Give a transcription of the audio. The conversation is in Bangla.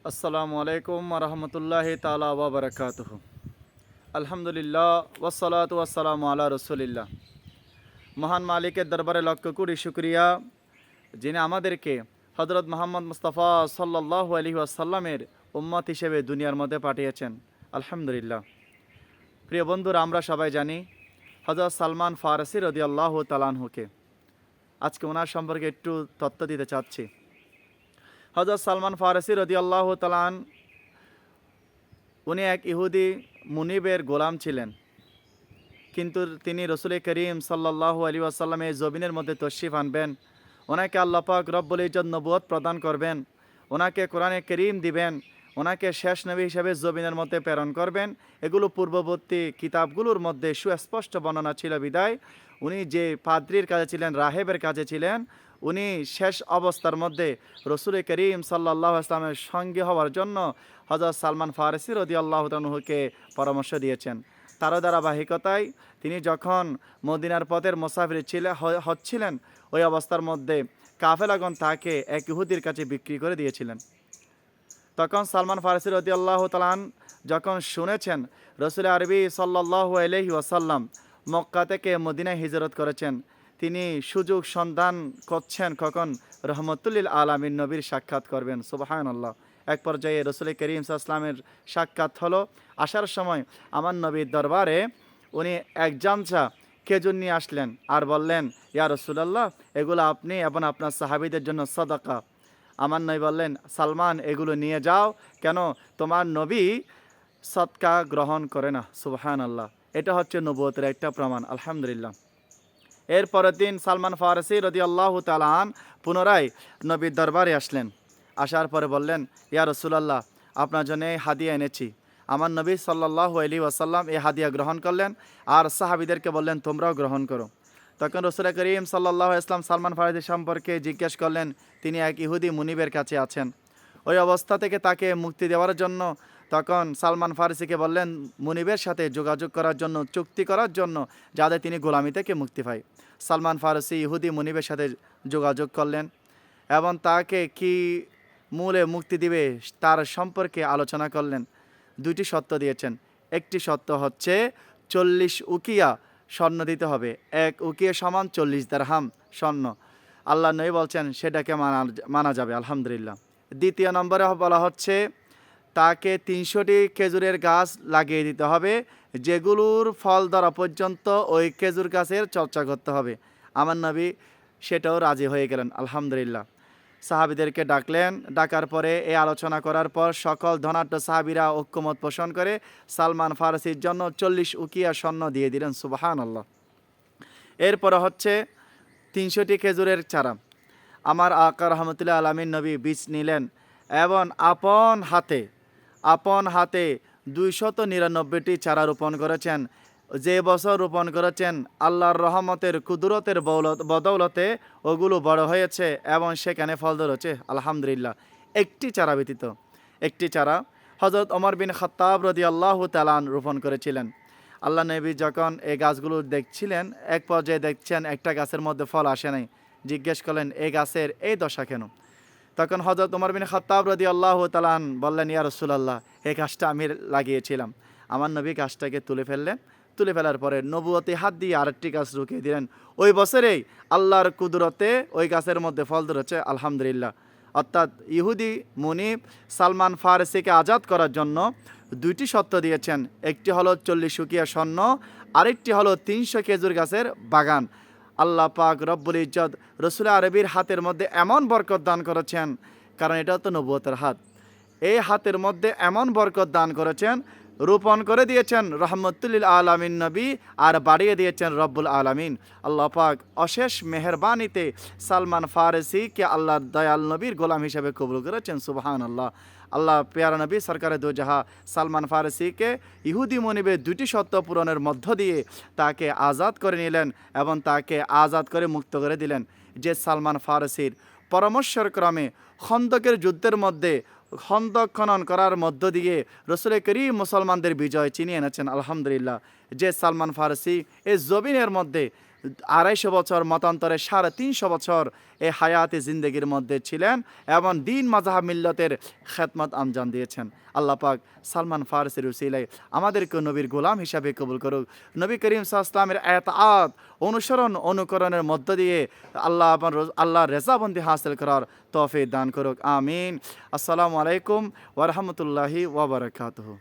আসসালামু আলাইকুম রহমতুল্লাহ তালা ওবরাকাতুহু। আলহামদুলিল্লাহ ওয়াসসালাতু ওয়াসসালামু আলা রসুলিল্লাহ। মহান মালিকের দরবারে লক্ষ কোটি শুকরিয়া, যিনি আমাদেরকে হজরত মোহাম্মদ মুস্তাফা সাল্লাল্লাহু আলাইহি ওয়াসাল্লামের উম্মত হিসেবে দুনিয়ার মধ্যে পাঠিয়েছেন। আলহামদুলিল্লাহ। প্রিয় বন্ধুরা, আমরা সবাই জানি হজরত সালমান ফারসি রাদিয়াল্লাহু তাআলা আনহুকে। আজকে ওনার সম্পর্কে একটু তথ্য দিতে চাচ্ছি। হজরত সালমান ফারসি রাদিয়াল্লাহু তাআলা উনি এক ইহুদি মুনিবের গোলাম ছিলেন, কিন্তু তিনি রসুল করিম সাল্লাল্লাহু আলাইহি ওয়াসাল্লামের জবিনের মধ্যে তশরিফ আনবেন, ওনাকে আল্লাহ পাক রব্বুল ইজ্জত নবুয়ত প্রদান করবেন, ওনাকে কোরআনে করিম দিবেন, ওনাকে শেষ নবী হিসেবে জবিনের মধ্যে প্রেরণ করবেন। এগুলো পূর্ববর্তী কিতাবগুলোর মধ্যে সুস্পষ্ট বর্ণনা ছিল বিদায় উনি যে পাদ্রির কাজে ছিলেন, রাহেবের কাজে ছিলেন, উনি শেষ অবস্থার মধ্যে রসুল করিম সাল্লাল্লাহু আলাইহি ওয়াসাল্লামের সঙ্গে হওয়ার জন্য হযরত সালমান ফারসি রাদিয়াল্লাহু তাআলাকে পরামর্শ দিয়েছেন। তার ধারাবাহিকতায় তিনি যখন মদিনার পথের মুসাফির হচ্ছিলেন, ওই অবস্থার মধ্যে কাফেলাগণ তাকে এক ইহুদির কাছে বিক্রি করে দিয়েছিলেন। তখন সালমান ফারসি রাদিয়াল্লাহু তাআলা যখন শুনেছেন রসুল আরবি সাল্লাল্লাহু আলাইহি ওয়াসাল্লাম মক্কা থেকে মদিনায় হিজরত করেছেন, তিনি সুযোগ সন্ধান করছেন কখন রহমতুল্লিল আলামিন নবীর সাক্ষাৎ করবেন। সুবহানাল্লাহ। এক পর্যায়ে রসুল করিম সাল্লাল্লাহু আলাইহি ওয়াসাল্লামের সাক্ষাৎ হলো। আসার সময় আমার নবীর দরবারে উনি এক জামচা খেজুর নিয়ে আসলেন আর বললেন, ইয়া রাসূলুল্লাহ, এগুলো আপনি এবং আপনার সাহাবীদের জন্য সাদাকা। আমার নবী বললেন, সালমান, এগুলো নিয়ে যাও, কেন তোমার নবী সদকা গ্রহণ করে না। সুবহানাল্লাহ। এটা হচ্ছে নবুয়তের একটা প্রমাণ। আলহামদুলিল্লাহ। এর পরের দিন সালমান ফারসি রাদিয়াল্লাহু তাআলা পুনরায় নবীর দরবারে আসলেন। আসার পরে বললেন, ইয়া রাসূলুল্লাহ, আপনার জন্য এই হাদিয়া এনেছি। আমার নবী সাল্লাল্লাহু আলাইহি ওয়াসাল্লাম এই হাদিয়া গ্রহণ করলেন আর সাহাবীদেরকে বললেন, তোমরাও গ্রহণ করো। তখন রসুল করিম সাল্লাল্লাহু আলাইহি ওয়াসাল্লাম সালমান ফারসি সম্পর্কে জিজ্ঞেস করলেন, তিনি এক ইহুদি মুনিবের কাছে আছেন। ওই অবস্থা থেকে তাকে মুক্তি দেওয়ার জন্য তখন সালমান ফারসিকে বললেন মুনিবের সাথে যোগাযোগ করার জন্য, চুক্তি করার জন্য, যাতে তিনি গোলামি থেকে মুক্তি পায়। সালমান ফারসি ইহুদি মুনিবের সাথে যোগাযোগ করলেন এবং তাকে কি মূলে মুক্তি দিবে তার সম্পর্কে আলোচনা করলেন। দুইটি শর্ত দিয়েছেন। একটি শর্ত হচ্ছে 40 উকিয়া স্বর্ণ দিতে হবে। এক উকিয়া সমান 40 দিরহাম স্বর্ণ। আল্লাহ নবী বলছেন সেটাকে মানা যাবে। আলহামদুলিল্লাহ। দ্বিতীয় নম্বরে বলা হচ্ছে তাকে 300টি খেজুরের গাছ লাগিয়ে দিতে হবে, যেগুলোর ফল ধরা পর্যন্ত ওই খেজুর গাছের চর্চা করতে হবে। আমার নবী সেটাও রাজি হয়ে গেলেন। আলহামদুলিল্লাহ। সাহাবীদেরকে ডাকলেন। ডাকার পরে এই আলোচনা করার পর সকল ধনাঢ্য সাহাবীরা ঐক্যমত পোষণ করে সালমান ফারসির জন্য 40 উকিয়া স্বর্ণ দিয়ে দিলেন। সুবহানাল্লাহ। এরপরে হচ্ছে 300টি খেজুরের চারা। আমার আকা রহমতুল্লাহ আলামিন নবী বীজ নিলেন এবং আপন হাতে 299টি চারা রোপণ করেছেন। যে বছর রোপণ করেছেন আল্লাহর রহমতের কুদরতের বদৌলতে ওগুলো বড় হয়েছে এবং সেখানে ফল ধরেছে। আলহামদুলিল্লাহ। একটি চারা ব্যতীত, একটি চারা হযরত ওমর বিন খাত্তাব রাদিয়াল্লাহু তাআলা রোপণ করেছিলেন। আল্লাহ নবী যখন এই গাছগুলো দেখছিলেন, এক পর্যায়ে দেখছেন একটা গাছের মধ্যে ফল আসে নাই। জিজ্ঞেস করলেন, এই গাছের এই দশা কেন? তখন হযরত ওমর বিন খাত্তাব রাদিয়াল্লাহু তাআলা বললেন, ইয়া রাসূলুল্লাহ, এই গাছটা আমি লাগিয়েছিলাম। আমার নবী গাছটাকে তুলে ফেললেন। তুলে ফেলার পরে নবুয়তি হাত দিয়ে আরেকটি গাছ রুকিয়ে দিলেন। ওই বছরেই আল্লাহর কুদরতে ওই গাছের মধ্যে ফল ধরেছে। আলহামদুলিল্লাহ। অর্থাৎ ইহুদি মুনিব সালমান ফারসিকে আজাদ করার জন্য দুইটি শর্ত দিয়েছেন। একটি হলো 40 উকিয়া স্বর্ণ, আরেকটি হলো 300 খেজুর গাছের বাগান। আল্লাহ পাক রব্বুল ইজ্জত রসুল আরবির হাতের মধ্যে এমন বরকত দান করেছেন, কারণ এটা তো নবুয়তের হাত। এই হাতের মধ্যে এমন বরকত দান করেছেন, রোপণ করে দিয়েছেন রহমতুল্লিল আলামিন নবী আর বাড়িয়ে দিয়েছেন রব্বুল আলামিন। আল্লাহ পাক অশেষ মেহেরবানিতে সালমান ফারসিকে আল্লাহর দয়াল নবীর গোলাম হিসেবে কবুল করেছেন। সুবহানাল্লাহ। আল্লাহ পেয়ারা নবী সরকারে দু জাহা সালমান ফারসিকে ইহুদি মনিবের দুটি শর্ত পূরণের মধ্য দিয়ে তাকে আজাদ করে নিলেন এবং তাকে আজাদ করে মুক্ত করে দিলেন। যে সালমান ফারসির পরামর্শের ক্রমে খন্দকের যুদ্ধের মধ্যে খন্দক খনন করার মধ্য দিয়ে রসুল করিম মুসলমানদের বিজয় চিনিয়ে এনেছেন। আলহামদুলিল্লাহ। যে সালমান ফারসি এই জবিনের মধ্যে 250 বছর, মতান্তরে 350 বছর এই হায়াতে জিন্দগির মধ্যে ছিলেন এবং দিন মাযহাব মিল্লতের খেদমত আঞ্জাম দিয়েছেন। আল্লাহ পাক সালমান ফারসির উসিলায় আমাদেরকে নবীর গোলাম হিসাবে কবুল করুক। নবী করিম সাল্লাল্লাহু আলাইহি ওয়াসাল্লামের এতাআত, অনুসরণ, অনুকরণের মধ্য দিয়ে আল্লাহর রেজাবন্দি হাসিল করার তৌফিক দান করুক। আমিন। আসসালামু আলাইকুম ওয়া রাহমাতুল্লাহি ওয়া বারাকাতুহু।